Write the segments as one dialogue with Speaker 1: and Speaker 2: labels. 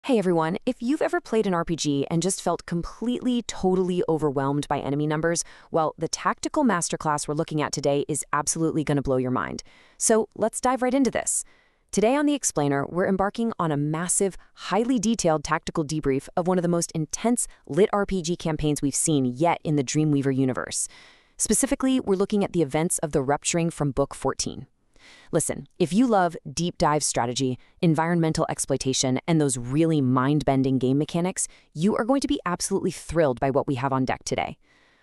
Speaker 1: Hey everyone, if you've ever played an RPG and just felt completely, totally overwhelmed by enemy numbers, well, the tactical masterclass we're looking at today is absolutely going to blow your mind. So let's dive right into this. Today on The Explainer, we're embarking on a massive, highly detailed tactical debrief of one of the most intense lit RPG campaigns we've seen yet in the Dreamweaver universe. Specifically, we're looking at the events of the Rupturing from Book 14. Listen, if you love deep dive strategy, environmental exploitation, and those really mind-bending game mechanics, you are going to be absolutely thrilled by what we have on deck today.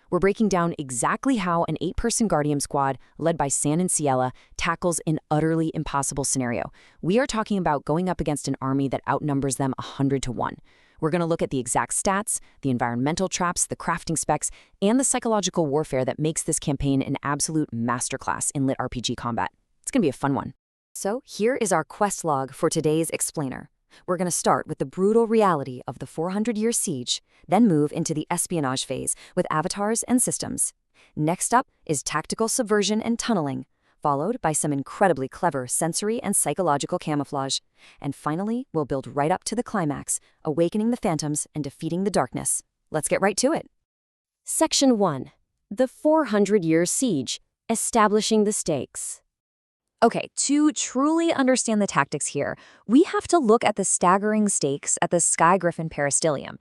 Speaker 1: We're breaking down exactly how an 8-person Guardian squad, led by San and Ciela, tackles an utterly impossible scenario. We are talking about going up against an army that outnumbers them 100 to 1. We're going to look at the exact stats, the environmental traps, the crafting specs, and the psychological warfare that makes this campaign an absolute masterclass in lit RPG combat. It's going to be a fun one. So here is our quest log for today's Explainer. We're going to start with the brutal reality of the 400-year siege, then move into the espionage phase with avatars and systems. Next up is tactical subversion and tunneling, followed by some incredibly clever sensory and psychological camouflage. And finally, we'll build right up to the climax, awakening the phantoms and defeating the darkness. Let's get right to it. Section 1. The 400-year siege, establishing the stakes. Okay, to truly understand the tactics here, we have to look at the staggering stakes at the Sky Griffin peristelium.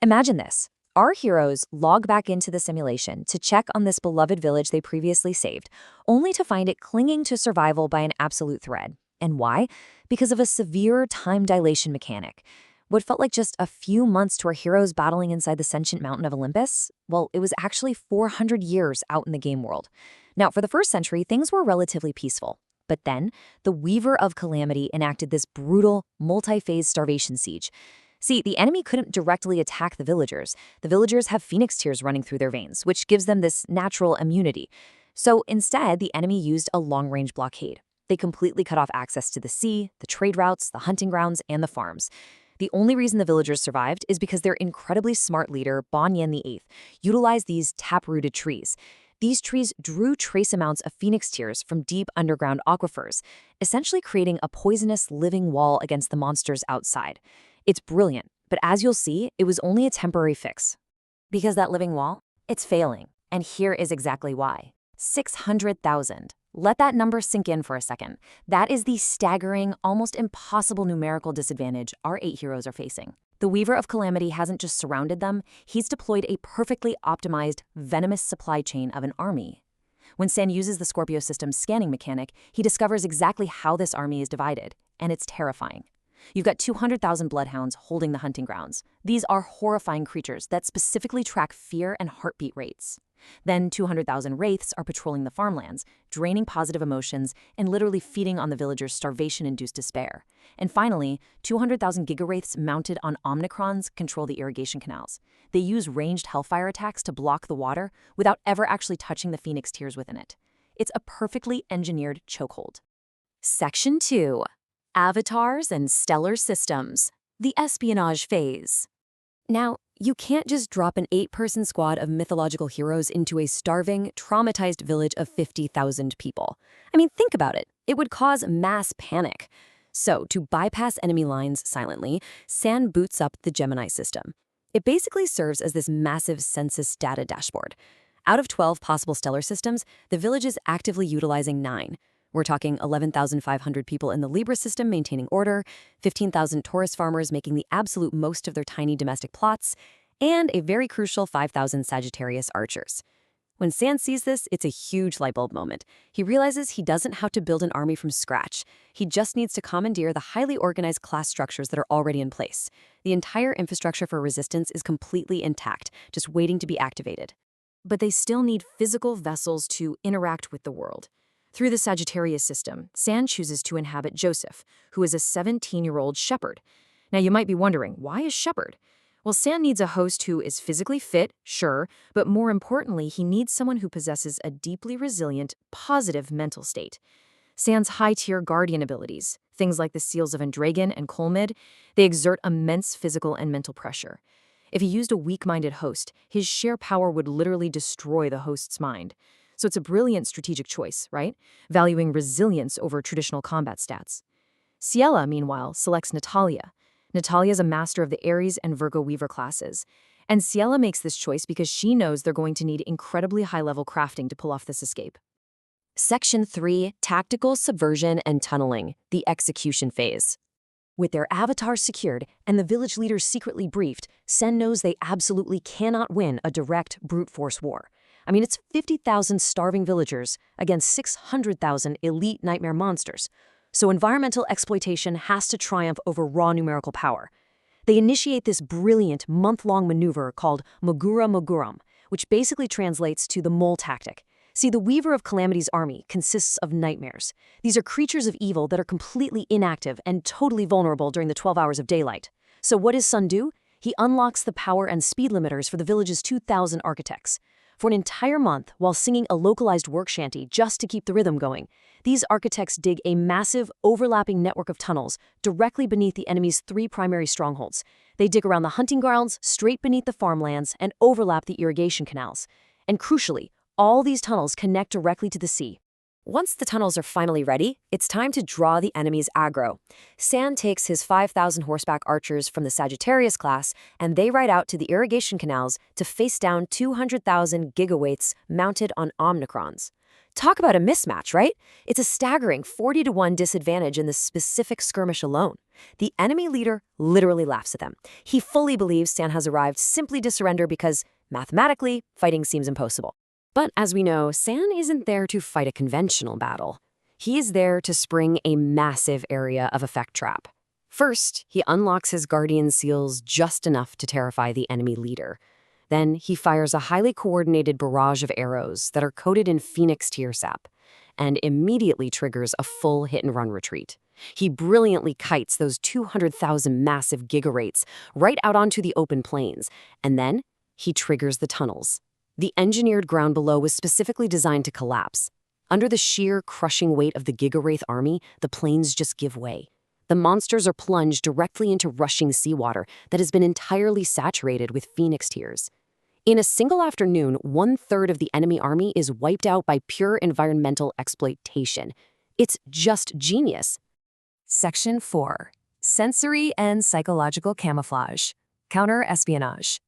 Speaker 1: Imagine this. Our heroes log back into the simulation to check on this beloved village they previously saved, only to find it clinging to survival by an absolute thread. And why? Because of a severe time dilation mechanic. What felt like just a few months to our heroes battling inside the sentient mountain of Olympus, well, it was actually 400 years out in the game world. Now, for the first century, things were relatively peaceful. But then, the Weaver of Calamity enacted this brutal, multi-phase starvation siege. See, the enemy couldn't directly attack the villagers. The villagers have phoenix tears running through their veins, which gives them this natural immunity. So instead, the enemy used a long-range blockade. They completely cut off access to the sea, the trade routes, the hunting grounds, and the farms. The only reason the villagers survived is because their incredibly smart leader, Ban Yen VIII, utilized these tap-rooted trees. These trees drew trace amounts of phoenix tears from deep underground aquifers, essentially creating a poisonous living wall against the monsters outside. It's brilliant, but as you'll see, it was only a temporary fix. Because that living wall? It's failing, and here is exactly why. 600,000. Let that number sink in for a second. That is the staggering, almost impossible numerical disadvantage our 8 heroes are facing. The Weaver of Calamity hasn't just surrounded them, he's deployed a perfectly optimized, venomous supply chain of an army. When San uses the Scorpio system's scanning mechanic, he discovers exactly how this army is divided, and it's terrifying. You've got 200,000 bloodhounds holding the hunting grounds. These are horrifying creatures that specifically track fear and heartbeat rates. Then 200,000 wraiths are patrolling the farmlands, draining positive emotions and literally feeding on the villagers' starvation-induced despair. And finally, 200,000 gigawraiths mounted on omnicrons control the irrigation canals. They use ranged hellfire attacks to block the water without ever actually touching the phoenix tears within it. It's a perfectly engineered chokehold. Section 2. Avatars and Stellar Systems. The espionage phase. Now, you can't just drop an 8-person squad of mythological heroes into a starving, traumatized village of 50,000 people. I mean, think about it. It would cause mass panic. So, to bypass enemy lines silently, San boots up the Gemini system. It basically serves as this massive census data dashboard. Out of 12 possible stellar systems, the village is actively utilizing 9. We're talking 11,500 people in the Libra system maintaining order, 15,000 Taurus farmers making the absolute most of their tiny domestic plots, and a very crucial 5,000 Sagittarius archers. When San sees this, it's a huge light bulb moment. He realizes he doesn't have to build an army from scratch. He just needs to commandeer the highly organized class structures that are already in place. The entire infrastructure for resistance is completely intact, just waiting to be activated. But they still need physical vessels to interact with the world. Through the Sagittarius system, San chooses to inhabit Joseph, who is a 17-year-old shepherd. Now you might be wondering, why a shepherd? Well, San needs a host who is physically fit, sure, but more importantly, he needs someone who possesses a deeply resilient, positive mental state. San's high-tier guardian abilities, things like the seals of Andragon and Colmid, they exert immense physical and mental pressure. If he used a weak-minded host, his sheer power would literally destroy the host's mind. So it's a brilliant strategic choice, right? Valuing resilience over traditional combat stats. Ciela, meanwhile, selects Natalia. Natalia's a master of the Aries and Virgo Weaver classes. And Ciela makes this choice because she knows they're going to need incredibly high-level crafting to pull off this escape. Section 3, Tactical Subversion and Tunneling, the Execution Phase. With their avatars secured and the village leaders secretly briefed, Sen knows they absolutely cannot win a direct brute force war. I mean, it's 50,000 starving villagers against 600,000 elite nightmare monsters. So environmental exploitation has to triumph over raw numerical power. They initiate this brilliant month-long maneuver called Mogura Moguram, which basically translates to the mole tactic. See, the Weaver of Calamity's army consists of nightmares. These are creatures of evil that are completely inactive and totally vulnerable during the 12 hours of daylight. So what does Sun do? He unlocks the power and speed limiters for the village's 2,000 architects. For an entire month, while singing a localized work shanty just to keep the rhythm going, these architects dig a massive, overlapping network of tunnels directly beneath the enemy's 3 primary strongholds. They dig around the hunting grounds, straight beneath the farmlands, and overlap the irrigation canals. And crucially, all these tunnels connect directly to the sea. Once the tunnels are finally ready, it's time to draw the enemy's aggro. San takes his 5,000 horseback archers from the Sagittarius class, and they ride out to the irrigation canals to face down 200,000 gigawatts mounted on omnicrons. Talk about a mismatch, right? It's a staggering 40-to-1 disadvantage in this specific skirmish alone. The enemy leader literally laughs at them. He fully believes San has arrived simply to surrender because, mathematically, fighting seems impossible. But as we know, San isn't there to fight a conventional battle. He is there to spring a massive area of effect trap. First, he unlocks his guardian seals just enough to terrify the enemy leader. Then he fires a highly coordinated barrage of arrows that are coated in Phoenix tear sap, and immediately triggers a full hit-and-run retreat. He brilliantly kites those 200,000 massive gigarates right out onto the open plains, and then he triggers the tunnels. The engineered ground below was specifically designed to collapse. Under the sheer, crushing weight of the Gigawraith army, the plains just give way. The monsters are plunged directly into rushing seawater that has been entirely saturated with Phoenix tears. In a single afternoon, 1/3 of the enemy army is wiped out by pure environmental exploitation. It's just genius. Section 4. Sensory and Psychological Camouflage. Counter-espionage.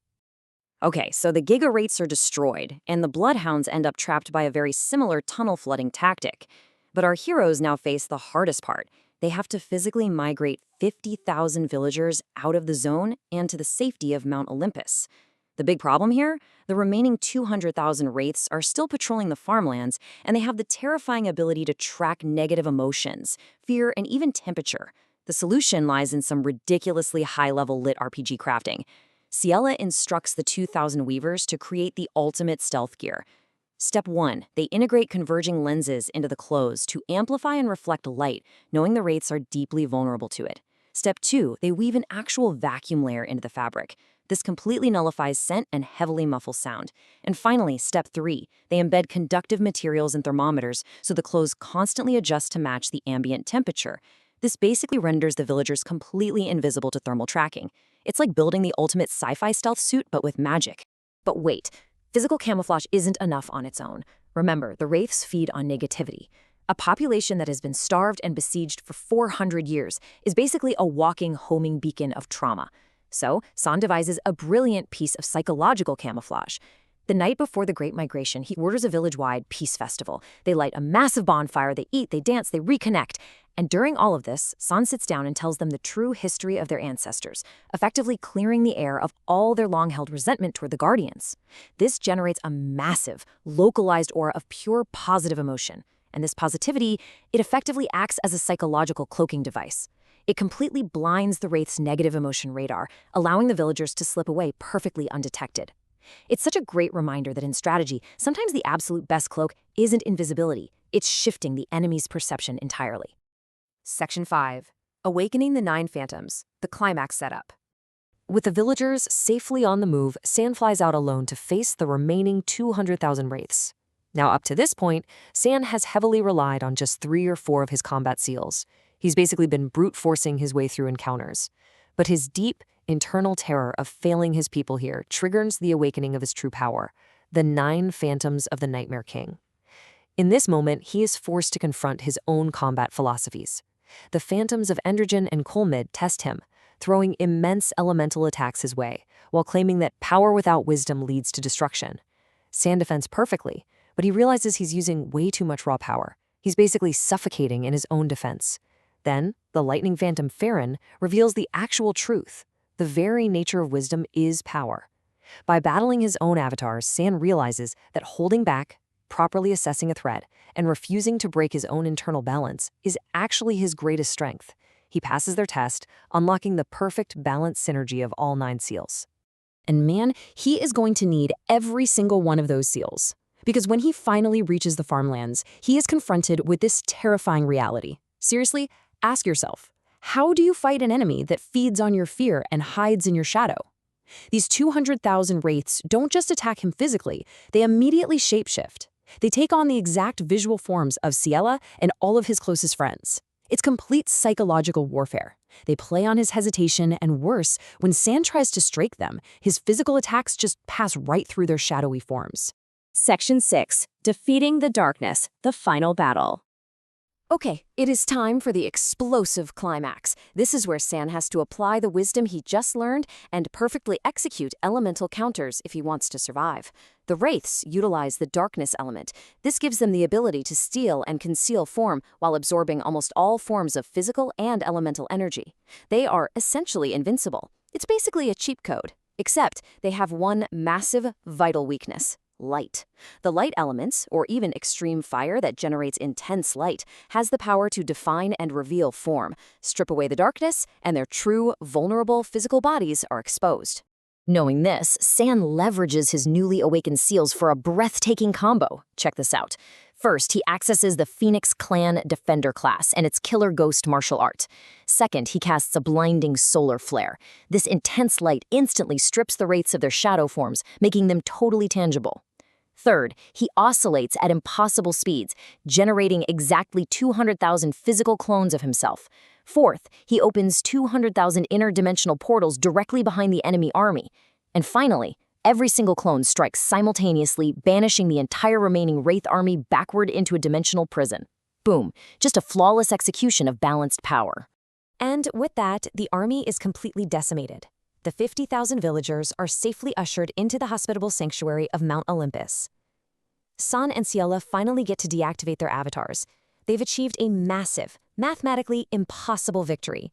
Speaker 1: Okay, so the Gigawraiths are destroyed, and the Bloodhounds end up trapped by a very similar tunnel flooding tactic. But our heroes now face the hardest part. They have to physically migrate 50,000 villagers out of the zone and to the safety of Mount Olympus. The big problem here? The remaining 200,000 wraiths are still patrolling the farmlands, and they have the terrifying ability to track negative emotions, fear, and even temperature. The solution lies in some ridiculously high-level lit RPG crafting. Ciela instructs the 2,000 weavers to create the ultimate stealth gear. Step 1. They integrate converging lenses into the clothes to amplify and reflect light, knowing the wraiths are deeply vulnerable to it. Step 2. They weave an actual vacuum layer into the fabric. This completely nullifies scent and heavily muffles sound. And finally, Step 3. They embed conductive materials and thermometers so the clothes constantly adjust to match the ambient temperature. This basically renders the villagers completely invisible to thermal tracking. It's like building the ultimate sci-fi stealth suit, but with magic. But wait, physical camouflage isn't enough on its own. Remember, the wraiths feed on negativity. A population that has been starved and besieged for 400 years is basically a walking homing beacon of trauma. So, San devises a brilliant piece of psychological camouflage. The night before the Great Migration, he orders a village-wide peace festival. They light a massive bonfire, they eat, they dance, they reconnect. And during all of this, San sits down and tells them the true history of their ancestors, effectively clearing the air of all their long-held resentment toward the Guardians. This generates a massive, localized aura of pure positive emotion. And this positivity, it effectively acts as a psychological cloaking device. It completely blinds the Wraith's negative emotion radar, allowing the villagers to slip away perfectly undetected. It's such a great reminder that in strategy, sometimes the absolute best cloak isn't invisibility, it's shifting the enemy's perception entirely. Section 5. Awakening the 9 Phantoms, the climax setup. With the villagers safely on the move, San flies out alone to face the remaining 200,000 wraiths. Now, up to this point, San has heavily relied on just 3 or 4 of his combat seals. He's basically been brute forcing his way through encounters. But his deep, internal terror of failing his people here triggers the awakening of his true power, the 9 Phantoms of the Nightmare King. In this moment, he is forced to confront his own combat philosophies. The Phantoms of Endrogen and Colmid test him, throwing immense elemental attacks his way, while claiming that power without wisdom leads to destruction. San defends perfectly, but he realizes he's using way too much raw power. He's basically suffocating in his own defense. Then, the lightning phantom Farron reveals the actual truth. The very nature of wisdom is power. By battling his own avatars, San realizes that holding back, properly assessing a threat, and refusing to break his own internal balance is actually his greatest strength. He passes their test, unlocking the perfect balanced synergy of all 9 seals. And man, he is going to need every single one of those seals. Because when he finally reaches the farmlands, he is confronted with this terrifying reality. Seriously, ask yourself, how do you fight an enemy that feeds on your fear and hides in your shadow? These 200,000 wraiths don't just attack him physically, they immediately shapeshift. They take on the exact visual forms of Ciela and all of his closest friends. It's complete psychological warfare. They play on his hesitation, and worse, when San tries to strike them, his physical attacks just pass right through their shadowy forms.
Speaker 2: Section 6. Defeating the Darkness, the Final Battle.
Speaker 1: Okay, it is time for the explosive climax. This is where San has to apply the wisdom he just learned and perfectly execute elemental counters if he wants to survive. The Wraiths utilize the darkness element. This gives them the ability to steal and conceal form while absorbing almost all forms of physical and elemental energy. They are essentially invincible. It's basically a cheat code, except they have one massive, vital weakness. Light. The light elements, or even extreme fire that generates intense light, has the power to define and reveal form, strip away the darkness, and their true, vulnerable physical bodies are exposed. Knowing this, San leverages his newly awakened seals for a breathtaking combo. Check this out. First, he accesses the Phoenix Clan Defender class and its killer ghost martial art. Second, he casts a blinding solar flare. This intense light instantly strips the wraiths of their shadow forms, making them totally tangible. Third, he oscillates at impossible speeds, generating exactly 200,000 physical clones of himself. Fourth, he opens 200,000 interdimensional portals directly behind the enemy army. And finally, every single clone strikes simultaneously, banishing the entire remaining Wraith army backward into a dimensional prison. Boom, just a flawless execution of balanced power. And with that, the army is completely decimated. The 50,000 villagers are safely ushered into the hospitable sanctuary of Mount Olympus. San and Ciela finally get to deactivate their avatars. They've achieved a massive, mathematically impossible victory.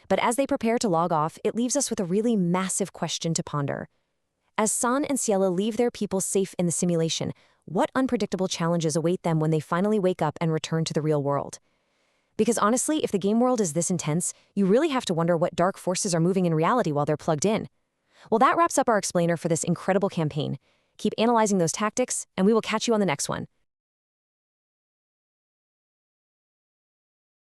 Speaker 1: But as they prepare to log off, it leaves us with a really massive question to ponder. As San and Ciela leave their people safe in the simulation, what unpredictable challenges await them when they finally wake up and return to the real world? Because honestly, if the game world is this intense, you really have to wonder what dark forces are moving in reality while they're plugged in. Well, that wraps up our explainer for this incredible campaign. Keep analyzing those tactics, and we will catch you on the next one.